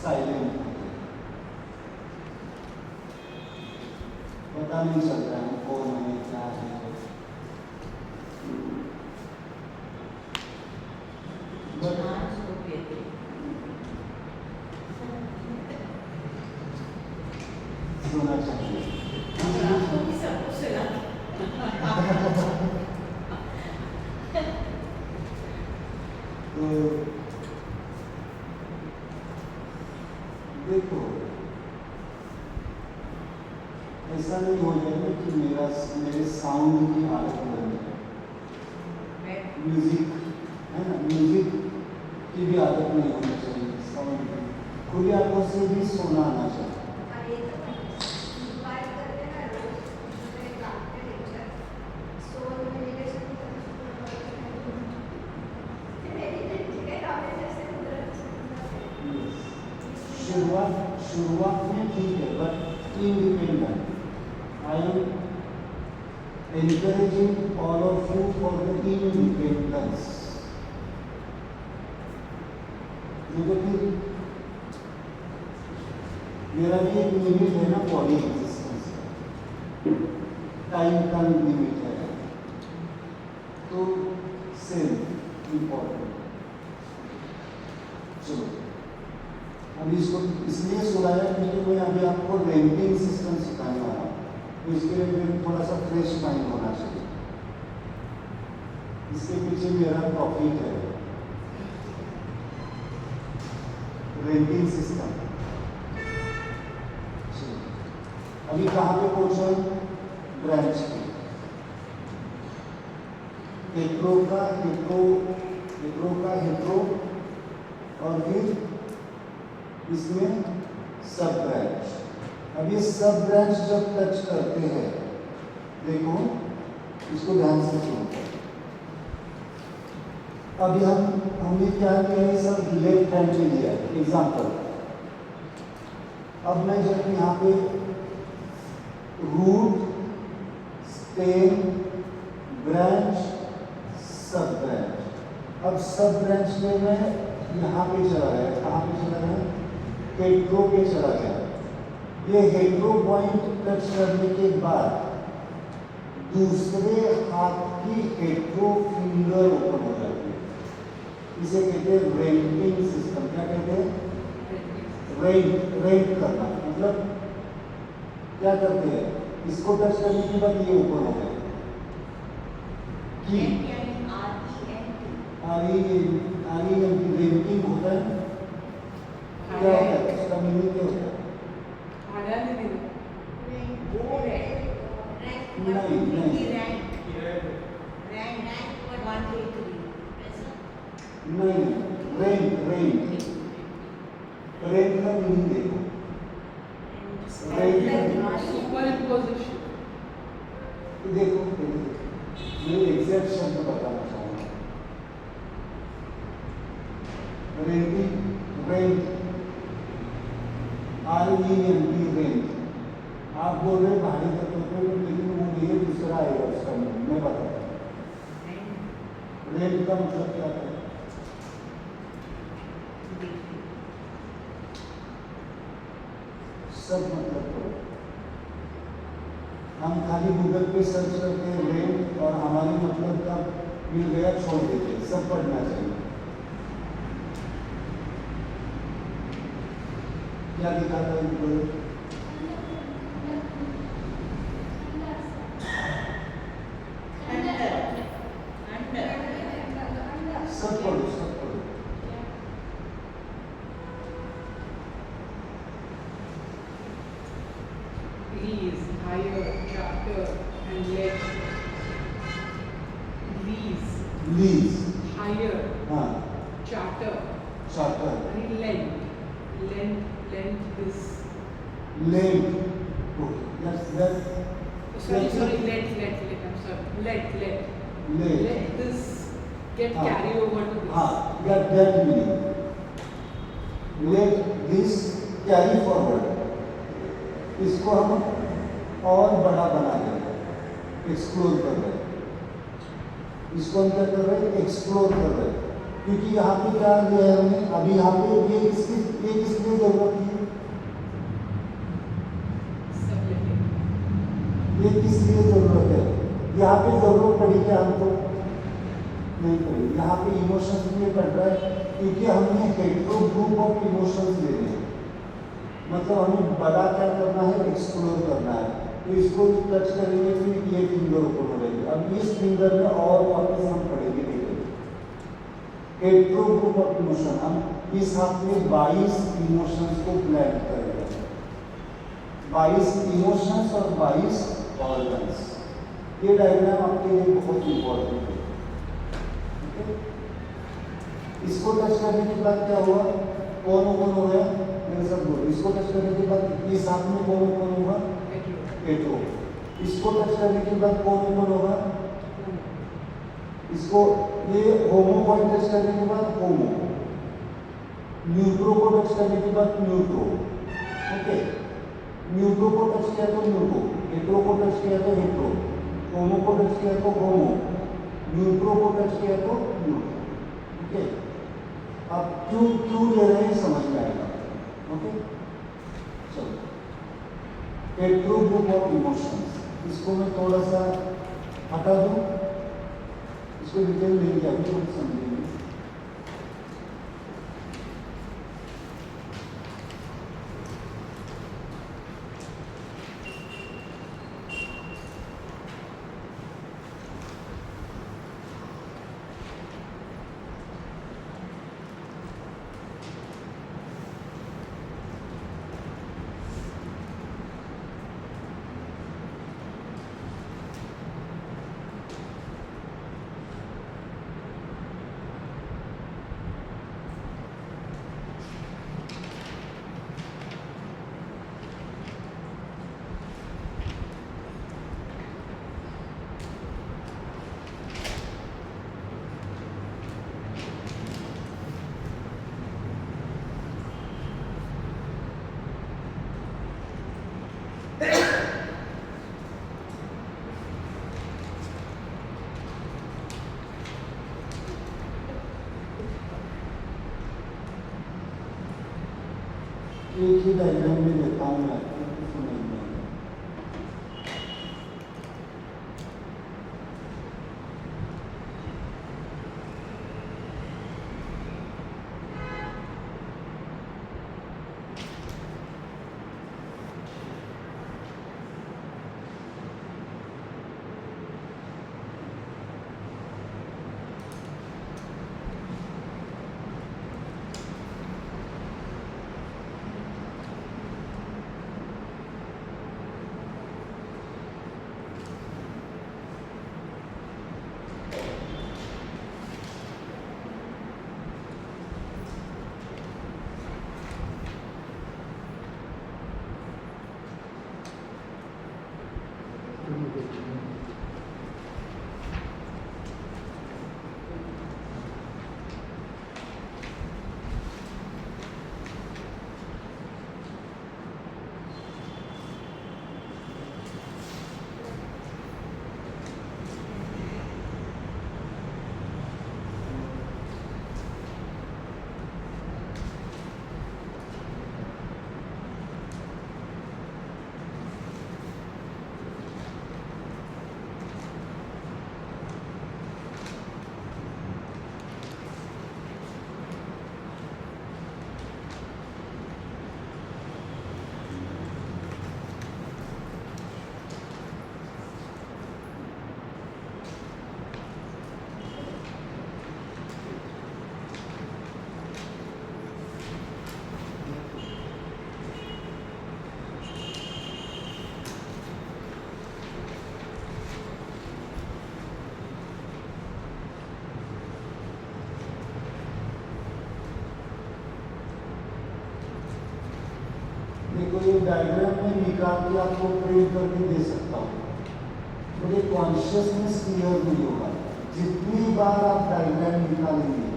Silent पता नहीं चल रहा है कौन है क्या है। सोना चाहिए तो देखो ऐसा नहीं हो जाएगा कि मेरे साउंड की आदत बन जाए। म्यूजिक है ना, म्यूजिक की भी आदत नहीं होनी चाहिए। साउंड की खुली आंखों से भी सोना आना चाहिए। शुरुआत में ठीक है, but independent. I am encouraging all of you for the independence. देखो फिर मेरा भी एक लिमिट है ना बॉडी एग्जिस्टेंस का, टाइम का लिमिट है, तो सेल्फ इम्पोर्टेंट। चलो अभी इसको इसलिए सुनाया क्योंकि मैं अभी आपको रैंकिंग सिस्टम सिखाने वाला हूँ, तो इसके लिए मुझे थोड़ा सा फ्रेश माइंड होना चाहिए। इसके पीछे मेरा टॉपिक है रैंकिंग सिस्टम। अभी कहाँ पे पहुंचा? ब्रांच पे। हेट्रो का हेट्रो और फिर इसमें सब ब्रांच। अब ये सब ब्रांच जब टच करते हैं, देखो इसको ध्यान से सुनो। अभी हमने क्या किया है, सब लेफ्ट हैंड में लिया एग्जाम्पल। अब मैं जब यहाँ पे root, stem, branch, sub branch, अब सब ब्रांच में मैं यहाँ पे चला गया। कहाँ पे चला गया? हेट्रो पे चला गया। ये हेट्रो पॉइंट टच करने के बाद दूसरे हाथ की हेट्रो फिंगर ओपन हो जाती है। इसे कहते हैं रैंकिंग सिस्टम। क्या कहते हैं? रैंक करना। मतलब क्या करते हैं, इसको टच करने के बाद ये ऊपर हो गया। रैंकिंग होता है। क्या होता है इसका मीनिंग? क्या होता है? नहीं, रैंक का मीनिंग देखो। देखो मैं एग्जैक्ट शब्द बताना चाहूँगा। Rank rank. आप बोल रहे भारी तत्वों पे, लेकिन वो ये दूसरा आएगा उसका मीनिंग मैं बताता हूँ। रैंक का मतलब क्या है? सब मतलब तो हम खाली गूगल पे सर्च करते हैं रैंक और हमारे मतलब का मिल गया, छोड़ देते हैं। सब पढ़ना चाहिए। क्या लिखा था इनको? सब पढ़ो, सब पढ़ो। Lease, hire, charter, and let. Lease, hire, हाँ, charter, charter, and lend this. Lend. Okay, that's Sorry, let. I'm sorry. Let this get carried over to this. हाँ, that meaning. Let this carry forward. इसको हम और बड़ा बना रहे हैं, explore कर रहे हैं। इसको हम क्या कर रहे हैं? एक्सप्लोर कर रहे हैं। क्योंकि यहाँ पे क्या दिया है हमने, अभी यहाँ पे ये किसके लिए जरूरत है, ये किस लिए जरूरत है, यहाँ पे जरूरत पड़ी क्या हमको, नहीं पड़ी। यहाँ पे इमोशंस के लिए पड़ रहा है क्योंकि हमने हेट्रो ग्रुप ऑफ इमोशंस लेने हैं, मतलब हमें बड़ा क्या करना है, एक्सप्लोर करना है। तो इसको टच करेंगे फिर ये फिंगर ऊपर हो जाएगी। अब इस फिंगर में और वापस हम पढ़ेंगे हेट्रो ग्रुप ऑफ इमोशन, हम इस हाथ में 22 इमोशंस को ब्लेंड करेंगे, 22 इमोशंस और 22 ऑर्गन्स। ये डायग्राम आपके लिए बहुत इंपॉर्टेंट है। इसको टच करने के बाद क्या हुआ, कौन ओपन हो गया, मेरे साथ बोलो। इसको टच करने के बाद इस हाथ में कौन ओपन होगा, हेट्रो। इसको टच करने के बाद कौन ओपन होगा, इसको ये होमो पॉइंट टच करने के बाद होमो, न्यूट्रो को टच करने के बाद न्यूट्रो, ओके। न्यूट्रो को टच किया तो न्यूट्रो, हेट्रो को टच किया तो हेट्रो, होमो को टच किया तो होमो, न्यूट्रो को टच किया तो न्यूट्रो, ओके। अब क्यों क्यों ले रहे हैं समझ में आएगा, ओके। चलो, हेट्रो ग्रुप ऑफ इमोशंस, इसको मैं थोड़ा सा हटा दूं, इसको डिटेल लेंगे अभी तो समझेंगे। एक ही डायग्राम में देता हूँ मैं आपको समझ में आएगा। देखो ये डायग्राम में निकाल के आपको प्रिंट करके दे सकता हूँ, मुझे कॉन्शियसनेस क्लियर नहीं होगा जितनी बार आप डायग्राम निकालेंगे।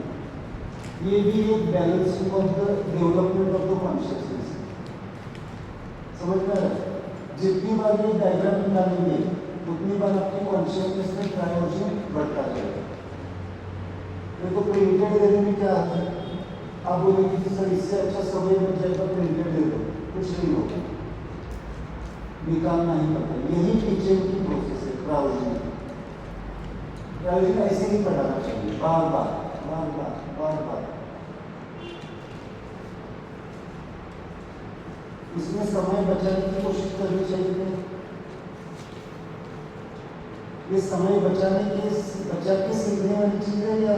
ये भी एक balancing of the development of the consciousness, समझ में आ रहा है? जितनी बार ये डायग्राम निकालेंगे उतनी बार आपकी कॉन्शियसनेस में ट्रांजिशन बढ़ता जाएगा। देखो प्रिंटेड देने में क्या है, आप बोलेंगे कि सर इससे अच्छा समय बन जाएगा प्रिंटेड दे दो, कुछ नहीं होगा, निकालना ही पड़ता है। यही टीचिंग की प्रोसेस है। ब्राउजिंग ऐसे ही पढ़ाना चाहिए, बार बार बार बार बार बार। इसमें समय बचाने की कोशिश करनी चाहिए। ये समय बचा के सीखने वाली चीज है या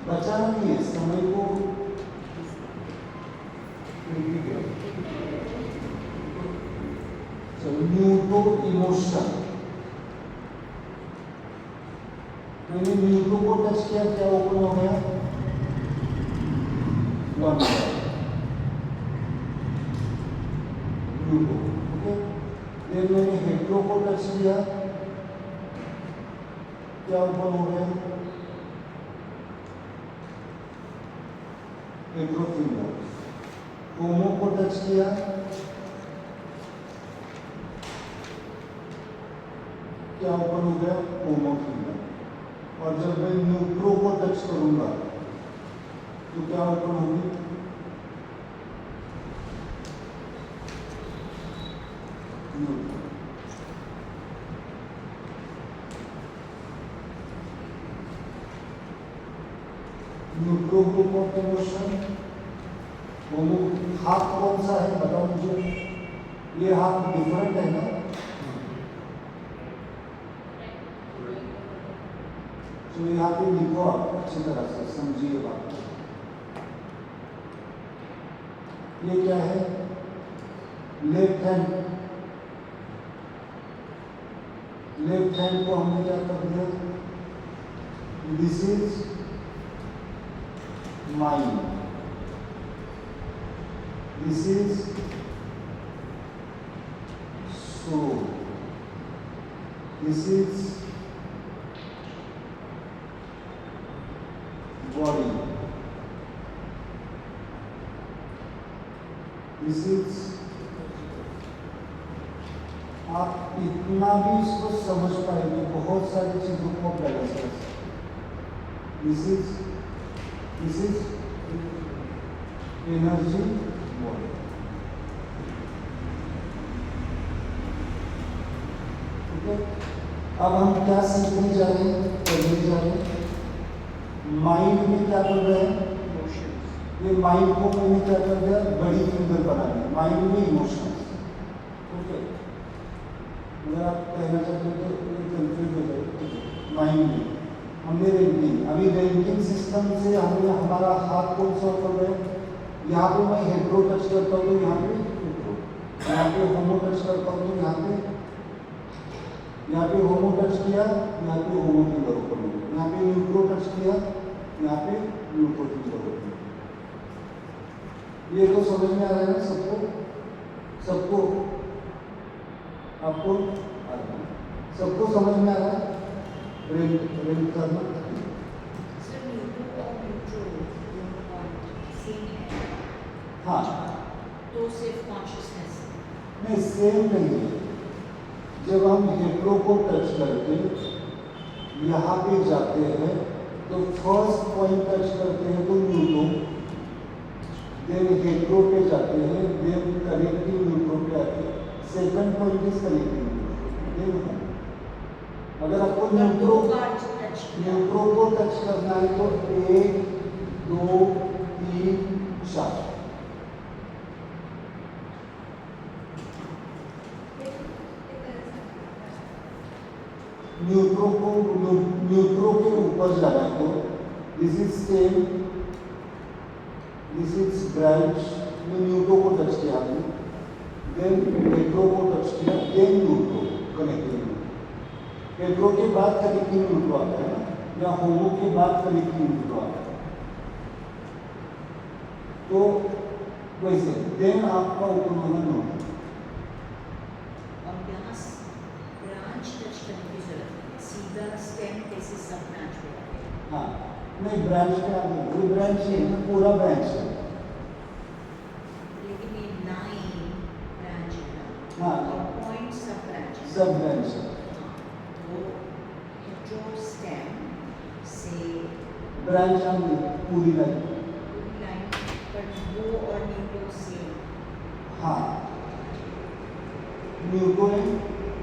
बचाना भी है समय को। न्यूटो इमोशन, मैंने न्यूटो को टच किया, क्या ओपन हो गया, न्यूटो। ओके, फिर मैंने हेट्रो को टच किया, क्या ओपन हो गया, हेट्रो फिंगर। होमो को टच किया, क्या ओपन हो गया, होमो फिंगर। और जब मैं न्यूट्रो को टच करूंगा तो क्या ओपन होगी, न्यूट्रो। न्यूट्रो ग्रुप ऑफ इमोशन। होमो हाथ कौन सा है बताओ मुझे, ये हाथ डिफरेंट है ना, तो यहाँ पे लिखो आप अच्छी तरह से समझिए बात। ये क्या है, लेफ्ट हैंड। लेफ्ट हैंड को हमने क्या कर दिया, this is mind, this is soul, this is body, this is. आप इतना भी इसको समझ पाएंगे, बहुत सारी चीजों को बैलेंस कर सकते। This is energy body. ठीक है, अब हम क्या सीखने जा रहे हैं, पढ़ने जा रहे हैं। माइंड में क्या कर रहे हैं, ये माइंड को मैंने क्या कर दिया, बड़ी फिंगर बना दिया, माइंड में इमोशंस। ओके, अगर आप कहना चाहते हो तो कंफ्यूज हो जाए। माइंड में हमने रैंकिंग, अभी रैंकिंग सिस्टम से हमने हमारा हाथ कौन सा कर रहे हैं, यहाँ पे मैं हेट्रो टच करता हूँ तो यहाँ पे हेट्रो, यहाँ पे होमो टच करता हूँ तो यहाँ पे होमो टच किया, यहाँ पे होमो फिंगर ऊपर हो गया, यहाँ पे न्यूट्रो टच किया, यहाँ पे न्यूट्रो फिंगर हो गया। ये तो समझ में आ रहा है ना सबको, सबको आपको आ रहा है, सबको समझ में आ रहा है। रेंट करना हाँ, तो सिर्फ कॉन्शियसनेस नहीं, सेम नहीं है। जब हम हेट्रो को टच करके यहाँ पे जाते हैं तो फर्स्ट पॉइंट टच करते हैं तो न्यूट्रो, देन हेट्रो पे जाते हैं, देन कनेक्टिंग न्यूट्रो पे आते हैं, सेकंड पॉइंट इज कनेक्टिंग न्यूट्रो। अगर आपको न्यूट्रो को टच करना है तो 1 2 3 4, न्यूट्रो के ऊपर जाना है तो this is stem, this is branch. में न्यूट्रो को टच किया आपने, देन हेट्रो को टच किया, देन न्यूट्रो कनेक्टिंग। हेट्रो के बाद कनेक्टिंग न्यूट्रो आता है ना, या होमो के बाद कनेक्टिंग न्यूट्रो आता है, तो वैसे देन आपका ओपन होना न्यूट्रो। और यहाँ ब्रांच टच करने की जरूरत है, सीधा स्टेम कैसे सब ब्रांच पे आएगा। हाँ, नहीं ब्रांच पे आ गया, वो ब्रांच है ना, पूरा ब्रांच है। लेकिन ये 9 ब्रांच है ना, हाँ, और पॉइंट सब ब्रांच है, सब ब्रांच है। तो हेट्रो स्टेम से लाइन चाहिए, पूरी लाइन। पूरी लाइन पर वो और न्यूटो सेम। हाँ, न्यूटो है,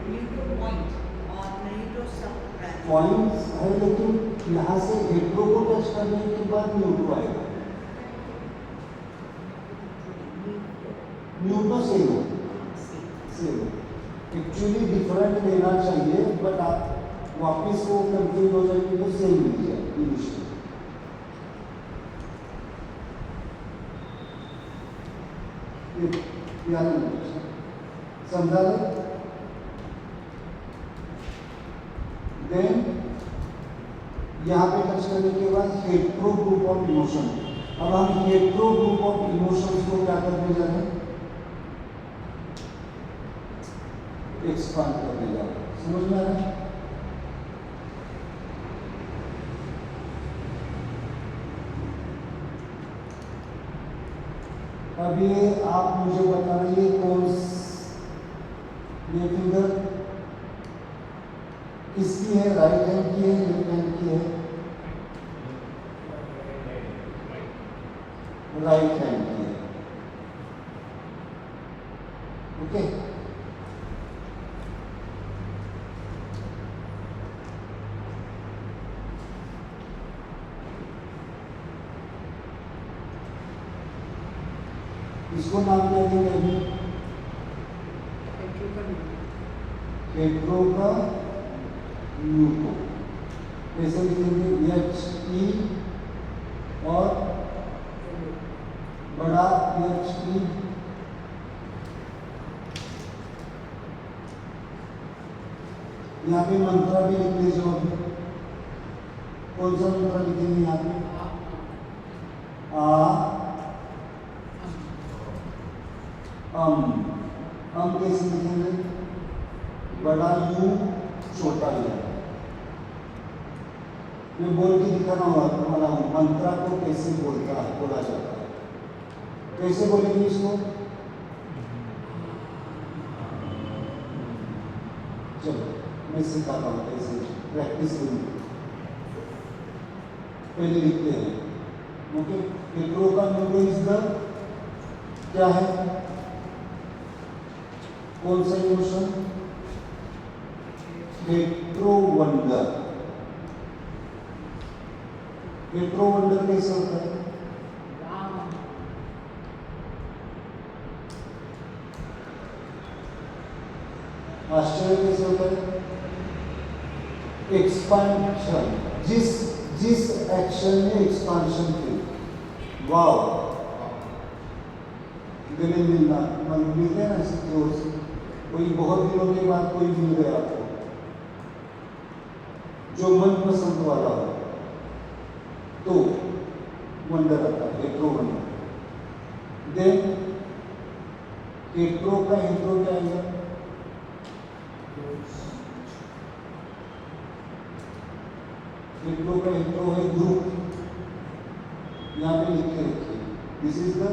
न्यूटो पॉइंट और न्यूटो सब ब्रांच। पॉइंट्स है, लेकिन यहाँ से हेट्रो को टच करने के बाद न्यूटो आएगा। न्यूटो सेम है, सेम है। एक्चुअली डिफरेंट लेना चाहिए, बट आप वापस वो कंफ्यूज हो जाएंगे तो सेम लीजिए इंग्लिश में। याद नहीं समझा ले। देन यहाँ पे टच करने के बाद हेट्रो ग्रुप ऑफ इमोशन। अब हम हेट्रो ग्रुप ऑफ इमोशंस को क्या करने जा रहे हैं? एक्सपांड करने जा रहे हैं। समझ में आ रहा है? अब ये आप मुझे बताना, ये कौन ये फिंगर किसकी है? राइट हैंड की है, लेफ्ट हैंड की है? राइट हैंड की है। ओके, इसको नाम क्या देंगे अभी? हेट्रो का न्यूटो। कैसे लिखेंगे? एच ई और बड़ा एच ई, यहाँ पे मंत्रा भी लिख लीजिए। अभी कौन सा मंत्रा लिखेंगे यहाँ पे? आ अम कैसे लिखेंगे? बड़ा यू, छोटा यू। मैं बोल के दिखाना वाला हूँ मंत्रा को कैसे बोला जाता है। कैसे बोलेंगे इसको? चलो मैं सिखाता हूँ कैसे, प्रैक्टिस करूँ। पहले लिखते हैं। ओके, हेट्रो का न्यूटो इज द क्या है? कौन सा emotion? Hetero wonder. Hetero wonder कैसे होता है? आश्चर्य कैसे होता है? एक्सपांशन, जिस एक्शन में एक्सपांशन थी। वाव, गले मिलना, मन मिलते हैं ना इसकी ओर से। कोई बहुत दिनों के बाद कोई मिल गया आपको जो मन पसंद वाला हो, तो वंडर आता है, हेट्रो वंडर। देन हेट्रो का इंट्रो क्या आएगा? हेट्रो का इंट्रो है ग्रुप। यहाँ पे लिख के रखिए, दिस इज द।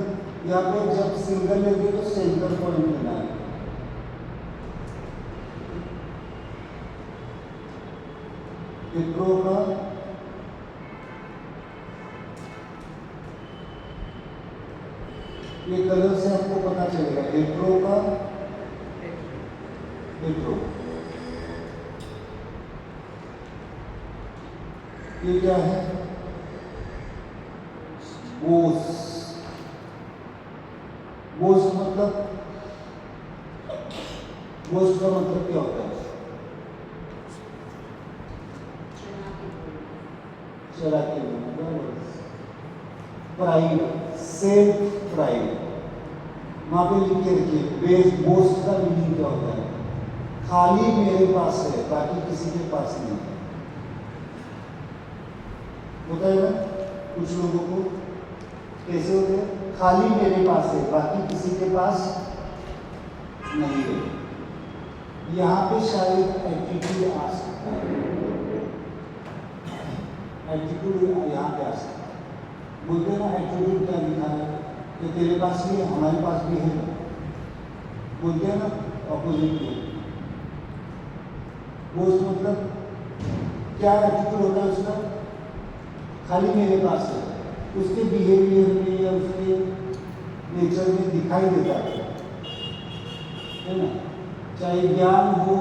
यहाँ पे जब सिंगल लेंगे तो सेंटर पॉइंट लेना है। हेट्रो का ये कलर से आपको पता चलेगा। हेट्रो का हेट्रो, ये क्या है? बोस। बोस मतलब, बोस का मतलब क्या होता है? चला के बोलना। Pride, self pride. वहां पे लिख के रखिए, बेस बोस का मीनिंग क्या होता है? खाली मेरे पास है, बाकी किसी के पास नहीं है। होता है ना कुछ लोगों को? कैसे होते हैं? खाली मेरे पास है, बाकी किसी के पास नहीं है। यहाँ पे शायद एटीट्यूड आ सकता है। एटीट्यूड यहाँ पे आ सकता है। बोलते हैं ना, एटीट्यूड क्या लिखा है कि तेरे पास भी है, हमारे पास भी है। बोलते हैं ना ऑपोजिट में। वो मतलब क्या एटीट्यूड होता है उसका? खाली मेरे पास है, उसके बिहेवियर में या उसके नेचर में दिखाई देता है ना। चाहे ज्ञान हो,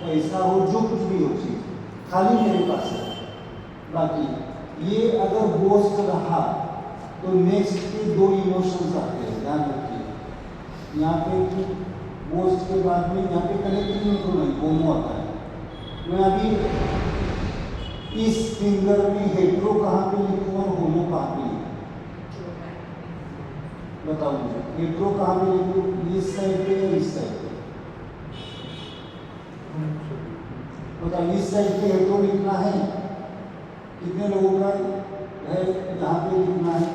पैसा हो, जो कुछ भी हो चीज, खाली मेरे पास है। बाकी ये अगर बोस्ट रहा तो नेक्स्ट के दो इमोशंस आते हैं, ध्यान रखिए। यहाँ पे बोस्ट के बाद में यहाँ पे कनेक्टिंग नहीं, होमो आता है। मैं अभी इस फिंगर में हेट्रो कहाँ पे लिखूँ और होमो कहाँ पे लिखूँ, बताओ मुझे। हेट्रो कहाँ पे लिखूँ, इस साइड पे या इस साइड पे? बताओ, इस साइड पे हेट्रो लिखना है, कितने लोगों का है यहाँ पे लिखना है?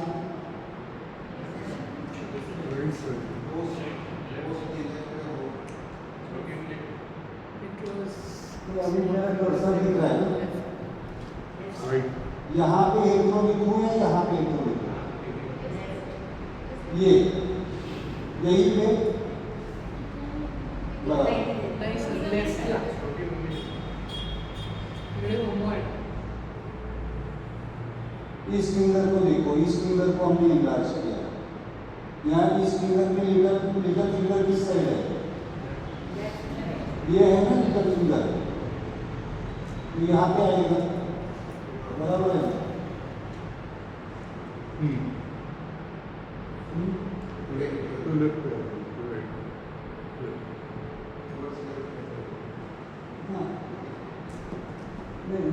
तो अभी मेरा कर्सर दिख रहा है ना, यहाँ पे हेट्रो लिखूँ या यहाँ पे हेट्रो लिखूँ? ये यही पे इस फिंगर को देखो, इस फिंगर को हमने इलाज किया। यहाँ इस फिंगर में लिटल फिंगर किस साइड है? ये है ना लिटल फिंगर, तो यहाँ पे आएगा, बराबर है।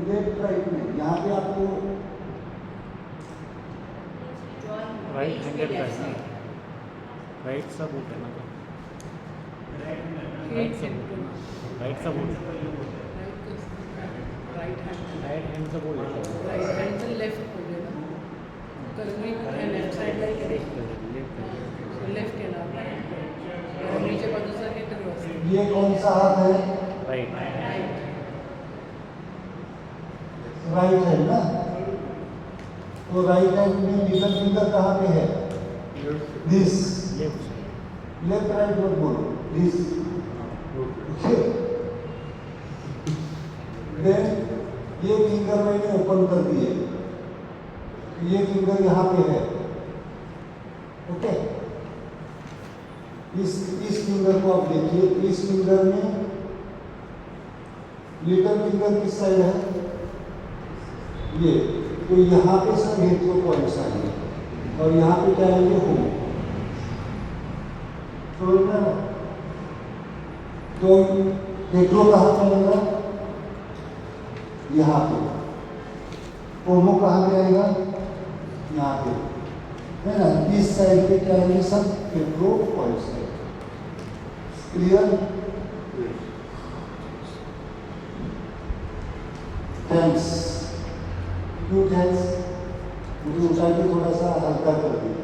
लेफ्ट राइट में यहाँ पे आपको राइट हैंडेड है, राइट सा बोलते हैं ना, राइट सा बोलते हैं, राइट सा बोलते हैं, राइट हैंड से बोल रहे हैं, राइट हैंड से लेफ्ट हो गया ना, करेंगे लेफ्ट साइड लाइक लेफ्ट है ना, और नीचे बाजूचा हेटर। ये कौन सा हाथ है? राइट राइट है ना, तो राइट हैंड में लिटल फिंगर कहाँ पे है? दिस। लेफ्ट राइट मत बोलो, दिस। ओके, देन ये फिंगर मैंने ओपन कर दिए, ये फिंगर यहाँ पे है। ओके, इस फिंगर को आप देखिए, इस फिंगर में लिटल फिंगर किस साइड है? ये, तो यहाँ पे सब हेट्रो पॉइंट्स आएंगे और यहाँ पे क्या आएंगे? होम। तो हेट्रो कहाँ पे आएगा? यहाँ पे। होमो कहाँ पे आएगा? यहाँ पे, है ना। इस साइड पे क्या आएंगे? सब हेट्रो पॉइंट्स है। क्लियर? थैंक्स। क्यों थैंक्स? मुझे ऊंचाई को थोड़ा सा हल्का कर दिया।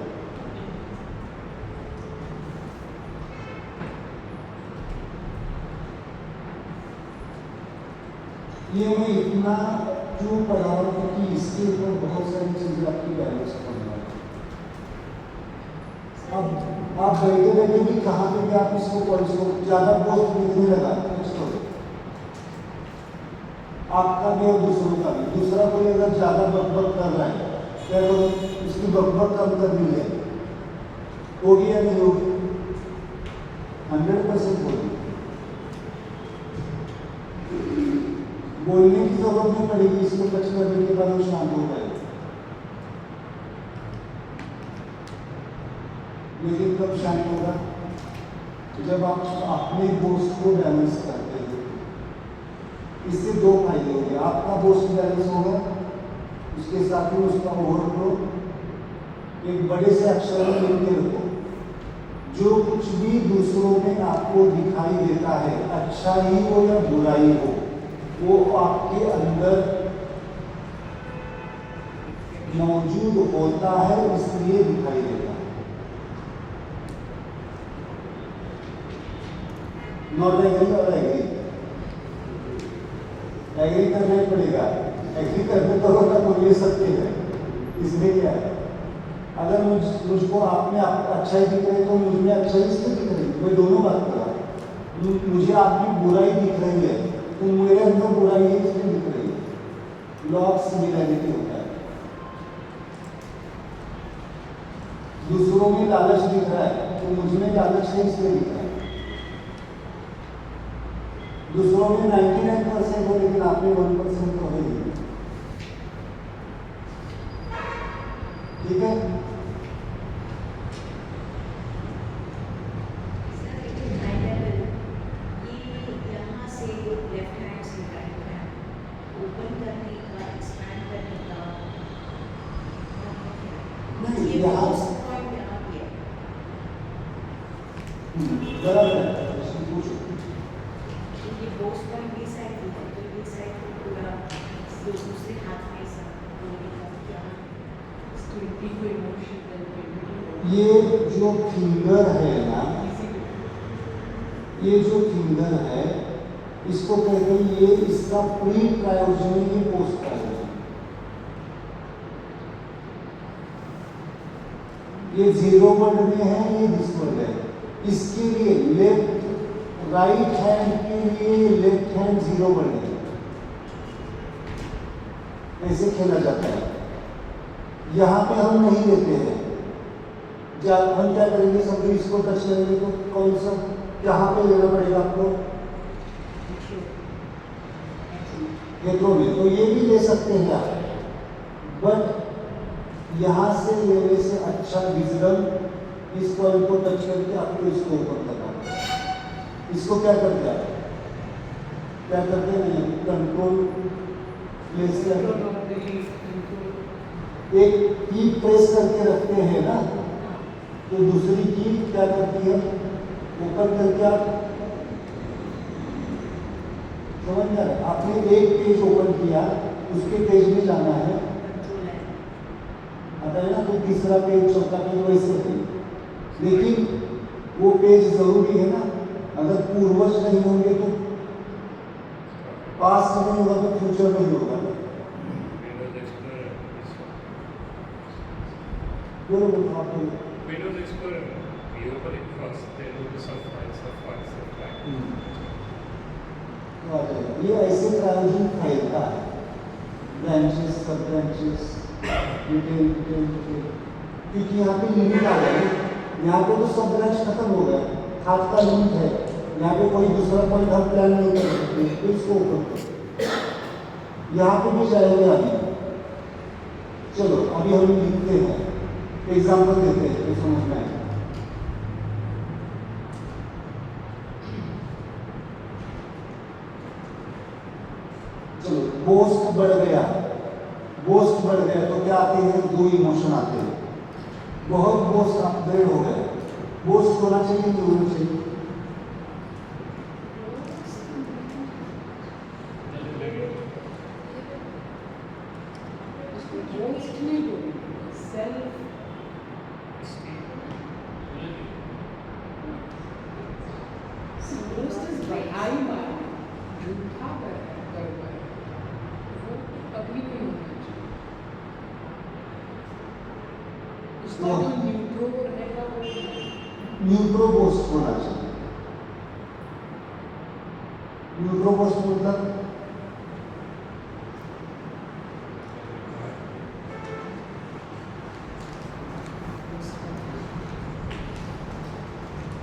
ये मैं इतना क्यों पढ़ा रहा हूँ, क्योंकि इसके ऊपर बहुत सारी चीजें आपकी बैलेंस करना है। अब आप बैठे बैठे भी कहाँ पे भी आप इसको पॉइंट्स को ज्यादा बोस्ट लिखने लगा, कुछ करो आपका भी और दूसरों का भी। दूसरा कोई अगर ज्यादा बकबक कर रहा है, क्या करो, उसकी बकबक कम कर दी है, होगी या नहीं होगी? 100% होगी। बोलने की जरूरत नहीं पड़ेगी, इसको टच करने के बाद वो शांत हो जाएगा। लेकिन कब शांत होगा? जब आप अपने बोस्ट को बैलेंस करते हैं। इससे दो फायदे होंगे, आपका बोस्ट बैलेंस होगा, उसके साथ ही उसका ओवरफ्लो। एक बड़े से अक्षर में लिख के रखो, जो कुछ भी दूसरों में आपको दिखाई देता है, अच्छा ही हो या बुराई हो, वो आपके अंदर मौजूद होता है, इसलिए दिखाई देता है। नॉट एग्री और एग्री, एग्री करना ही पड़ेगा। एग्री करने तो होगा तो ले सकते हैं, इसमें क्या है? अगर मुझको आप में अच्छा ही दिख रही तो मुझ में अच्छा ही इसमें दिख रही, मैं दोनों बात कर रहा हूँ। मुझे आपकी बुराई दिख रही है तो मेरे अंदर बुराई है इसमें दिख रही है। लॉ ऑफ सिमिलैरिटी होता है। दूसरों में लालच दिख रहा है तो मुझ में लालच है इसलिए दिख रहा है। दूसरों में 99% हो लेकिन आप में 1% तो है ही। ठीक है। सर लेकिन हाई लेवल ये यहाँ से लेफ्ट हैंड से राइट हैंड ओपन करने का एक्सपैंड करने का नहीं, ये यहाँ- फर्स्ट पॉइंट यहाँ पे है। बराबर है, इसमें पूछो। क्योंकि बोस पॉइंट ये साइड पे है तो ये साइड को पूरा दूसरे हाथ में ऐसा होने का क्या स्टोरी को इमोशन ये जो फिंगर है ना, ये जो फिंगर है इसको कहते हैं, ये इसका प्री ट्रायोजन, ये पोस्ट ट्रायोजन। ये 0 वर्ड में है, ये दिस वर्ड है। इसके लिए लेफ्ट राइट हैंड के लिए लेफ्ट हैंड 0 वर्ड है, ऐसे खेला जाता है। यहाँ पे हम नहीं लेते हैं। हम क्या करेंगे, सब इसको टच करेंगे तो कौन सा कहाँ पे लेना पड़ेगा आपको, हेथ्रो में, तो ये भी ले सकते हैं आप, बट यहाँ से लेने से अच्छा विजडम इस पॉइंट को टच करके आपको इसको ऊपर करना है। इसको क्या करते हैं आप, क्या करते हैं, कंट्रोल प्लेस करके एक की प्रेस करके रखते हैं ना, तो दूसरी की क्या करती है, ओपन करके आप समझ रहे हैं। आपने एक पेज ओपन किया, उसके पेज में जाना है, कंट्रोल है। आता है ना, तो तीसरा पेज चौथा पेज वैसे है। लेकिन वो पेज जरूरी है ना, अगर पूर्वज नहीं होंगे तो पास्ट नहीं होगा तो फ्यूचर नहीं होगा ना। बोलो बोलो आप बोलो। Windows Explorer, we open it first, then go to subfiles. तो आ जाएगा। ये ऐसे ट्रांजिशन फाइल का है, ब्रांचेस, सब ब्रांचेस, डिटेल, क्योंकि यहाँ पे लिमिट आ गया है। यहाँ पे तो सब ब्रांच खत्म हो गया, हाथ का लिमिट है। यहाँ पे कोई दूसरा पॉइंट हम प्लान नहीं कर सकते, तो इसको ओपन करो। यहाँ पे भी जाएंगे अभी। चलो अभी हम लिखते हैं, एग्जाम्पल देते हैं तो समझ में आएगा। चलो बोस्ट बढ़ गया, बोस्ट बढ़ गया तो क्या आते हैं, 2 इमोशन आते हैं। बहुत बोस्ट अपग्रेड हो गया, बोस्ट होना चाहिए नहीं होना चाहिए, न्यूट्रो बोस्ट होना चाहिए। न्यूट्रो बोस्ट मतलब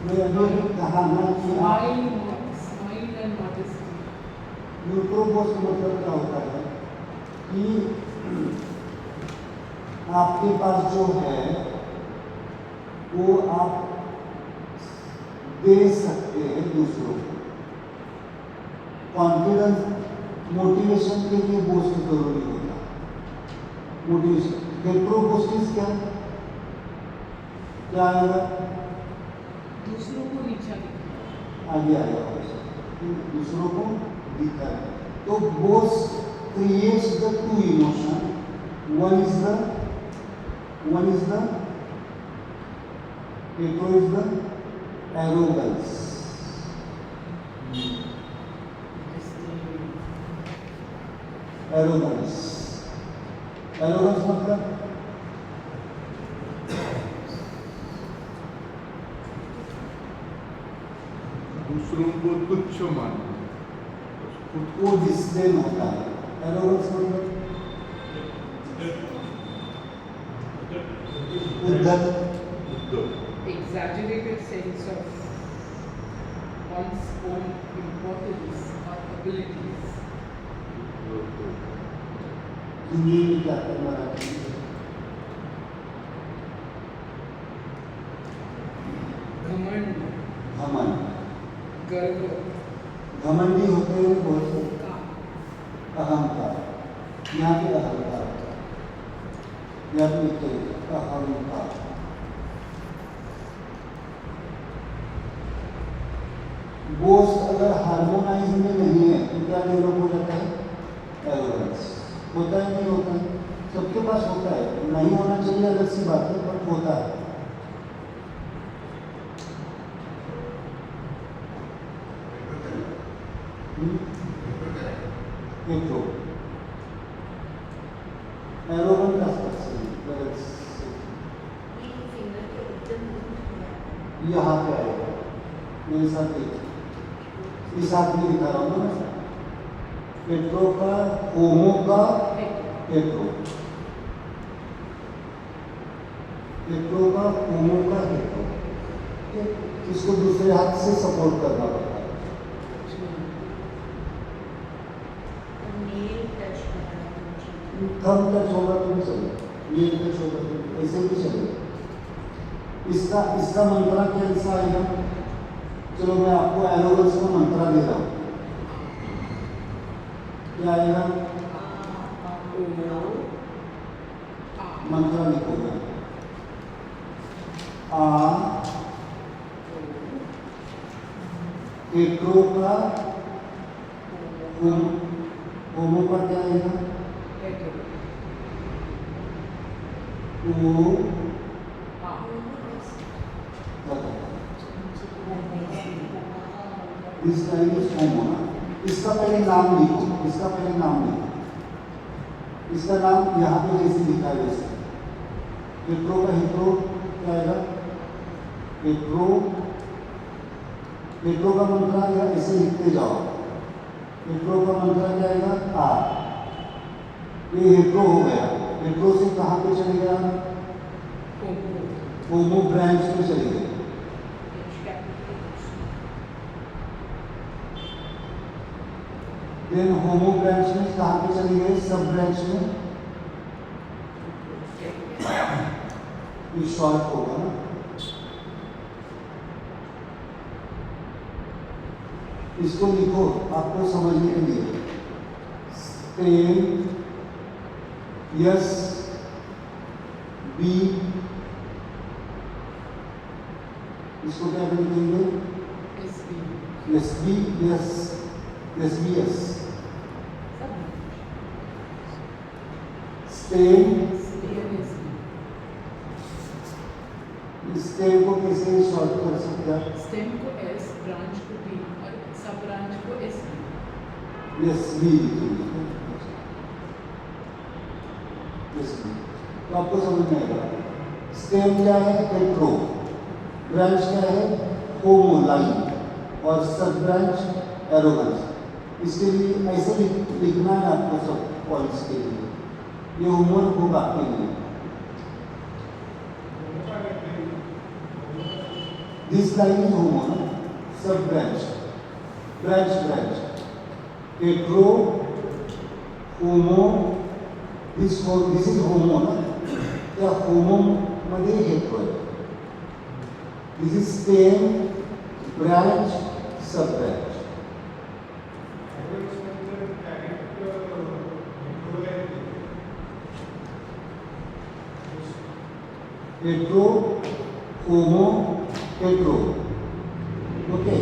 मैं अभी कहा ना कि न्यूट्रो बोस्ट मतलब क्या होता है कि आपके पास जो है वो आप दे सकते हैं दूसरों को। कॉन्फिडेंस, मोटिवेशन के लिए बोस्ट जरूरी होता है। मोटिवेशन, हेट्रो बोस्टिस क्या आएगा, दूसरों को नीचा दिखाना। आगे आएगा, दूसरों को दिखा है। तो boast creates the 2 emotion, one is the hetero is the arrogance। Arrogance, arrogance मतलब दूसरों को तुच्छ मानना, खुद को डिस्प्लेन होता है। एरोगेंस मतलब उद्धत, शुद्ध exaggerated sense of one's own importance or abilities. Hindi में क्या करना है? घमंड, घमंड। गर्व, घमंडी होते हैं बहुत से, का, अहंकार। यहाँ पे अहंकार, यहाँ पे लिखे अहंकार। वो अगर हार्मोनाइज में नहीं है तो क्या डेवलप हो जाता है? एरोगेंस। होता है नहीं होता है? सबके पास होता है, नहीं होना चाहिए अलग सी बात है, पर होता है। एरोगेंट ये फिंगर के एकदम ऊपर यहाँ पे आएगा मेरे साथ देखिए, इस हाथ में दिखा रहा हूँ ना मैं, पेट्रो का, होमो का, पेट्रो, पेट्रो का, होमो का, पेट्रो। इसको दूसरे हाथ से सपोर्ट करना पड़ता है। नेल टच कर रहा है मुझे। थंब टच होगा तो भी चलेगा, नील टच होगा तो ऐसे भी चलेगा। इसका मंत्रा कैसा आएगा? चलो मैं आपको एरोगेंस का मंत्रा दे रहा हूँ। क्या आएगा? मंत्रा लिखोगे आ, पेट्रो का, होमो का क्या आएगा? ओ, दिस टाइम इज होमो ना। इसका पहले नाम लिखो, इसका पहले नाम लिखो। इसका नाम यहाँ पे जैसे लिखा है वैसे। पेट्रो का हेट्रो क्या आएगा? पेट्रो, पेट्रो का मंत्रा या ऐसे लिखते जाओ। पेट्रो का मंत्रा क्या आएगा? आ। ये हेट्रो हो गया। हेट्रो से कहाँ पे चले गया? होमो ब्रांच में चले गए। देन होमो ब्रांच में कहाँ पे चले गए? सब ब्रांच में। ये शॉर्ट होगा ना। इसको लिखो आपको समझने के लिए। स्टेम, यस, बी, इसको क्या लिखेंगे? S B, yes, S B S. Stem, stem को कैसे शॉर्ट कर सकते हैं? स्टेम को एस, ब्रांच को बी और सब ब्रांच को एस बी। यस बी लिखेंगे। यस बी तो आपको समझ में आएगा। स्टेम क्या है? पेट्रो। ब्रांच क्या है? होमो, लाइन। और सब ब्रांच एरोगेंस। इसके लिए ऐसे लिखना है आपको सब पॉइंट्स के लिए। ये होमवर्क होगा आपके लिए। दिस लाइन इज होमो ना, sub branch, branch branch, petro, homo, this is homo ना, या होमो मध्ये हेट्रो आहे. This is stem, branch, sub branch. Petro, homo, petro. Okay,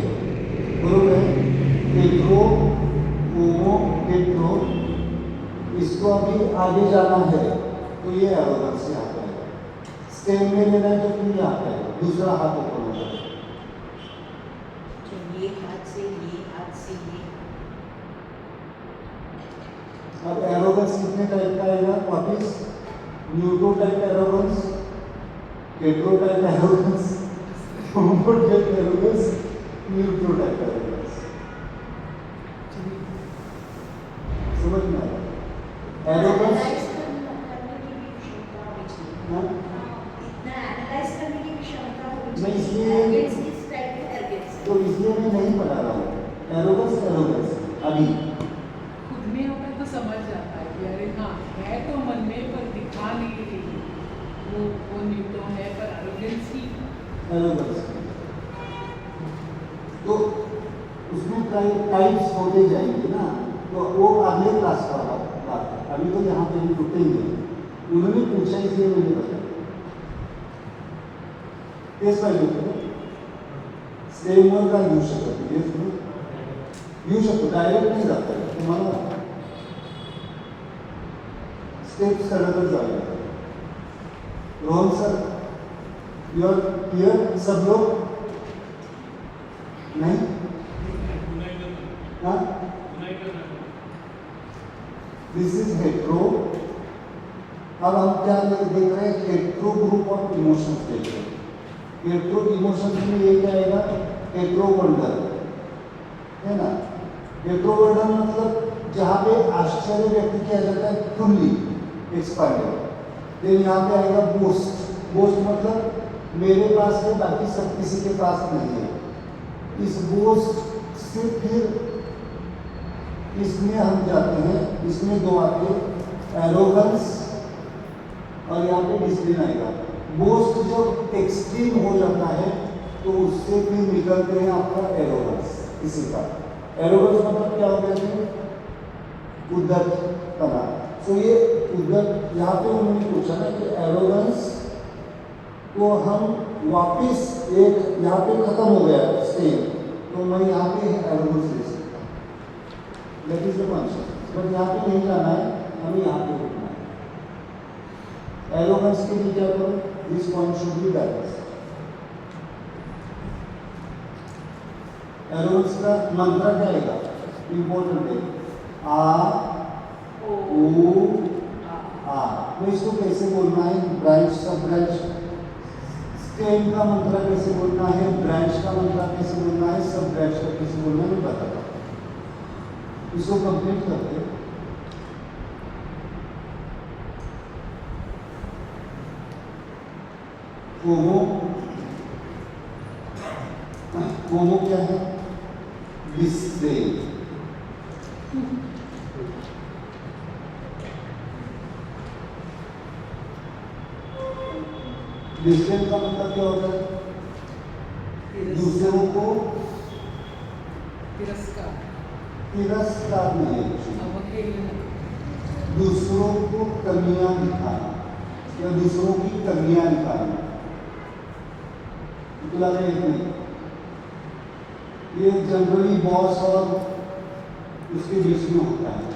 बरोबर है. Petro, homo, petro. इसको अभी आगे जाना है तो ये एरोगेंस से आता है. स्टेम में लेना है तो फिर यहाँ पे आएगा. दूसरा हाथ ऊपर होगा. तो ये हाथ से ये, हाथ से ये. अब एरोगेंस कितने टाइप का आएगा? वापिस neutro type arrogance, petro type arrogance, homo type arrogance, neutro type arrogance. समझ में आया? एरोगेंस एनालाइज करने की भी क्षमता होनी चाहिए. हाँ? इतना एनालाइज करने की भी क्षमता मैं इसलिए Arrogance is type of arrogance. तो इसलिए मैं नहीं पढ़ा रहा हूँ एरोगेंस अभी। खुद में होता है तो समझ जाता है कि अरे हाँ है तो मन में पर दिखा नहीं रही, वो नहीं तो है पर एरोगेंस ही। एरोगेंस तो उसमें टाइप्स होते जाएंगे ना, तो वो अगले क्लास का बात है, अभी तो यहाँ पे रुकेंगे। उन्होंने पूछा इसलिए मैंने बताया। तेज पाहिजे होतं स्टेमवर का घेऊ शकत घेऊ शकतो, डायरेक्ट नाही जाता येत तुम्हाला, स्टेप्स करतच जावे लागतात। रोहन सर युअर क्लियर सब लोग नहीं? हाँ, दिस इज हेट्रो। अब हम क्या देख रहे हैं, हेट्रो ग्रुप ऑफ इमोशंस देख रहे हैं। हेट्रो इमोशंस में ये क्या आएगा, हेट्रोवर्डन है ना। हेट्रोवर्डन मतलब जहाँ पे आश्चर्य व्यक्त किया जाता है, फुल्ली एक्सपांडेड। देन यहाँ पे आएगा बोस्ट। बोस्ट मतलब मेरे पास है बाकी सब किसी के पास नहीं है। इस बोस्ट से फिर इसमें हम जाते हैं, इसमें दो आते हैं, एरोगेंस और यहाँ पे डिसिप्लिन आएगा। बोस्ट जब एक्सट्रीम हो जाता है तो उससे फिर निकलते हैं आपका एरोगेंस। इसी का एरोगेंस मतलब क्या हो गया, उद्धत करना। तो ये उद्धत, यहाँ पे उन्होंने पूछा ना कि एरोगेंस को हम वापिस एक यहाँ पे खत्म हो गया स्टेज, तो मैं यहाँ पे एरोगेंस ले सकता हूँ, that is the consciousness. But यहाँ पे नहीं जाना है, हमें यहाँ पे रुकना है। एरोगेंस के लिए क्या करो, this point should be balance. Arrogance का मंत्र क्या आएगा, इंपॉर्टेंट है, आ ओ आ। तो इसको कैसे बोलना है, ब्रांच सब ब्रांच। स्टेम का मंत्र कैसे बोलना है, ब्रांच का मंत्र कैसे बोलना है, सब ब्रांच का कैसे बोलना है, मैं बताता हूँ। इसको कंप्लीट करते हैं। कोमो क्या है, डिस्प्ले। डिस्प्ले का मतलब क्या होता है, दूसरों को तिरस्कार, तिरस्कार नहीं है, अवहेलना, दूसरों को कमियां दिखाना या दूसरों की कमियां दिखाना। तुला नहीं, ये जनरली बॉस और उसके बीच में होता है ना।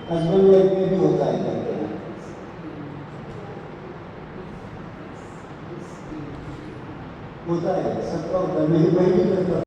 हस्बैंड वाइफ में भी होता है, होता है, सबका होता है। मैं भी करता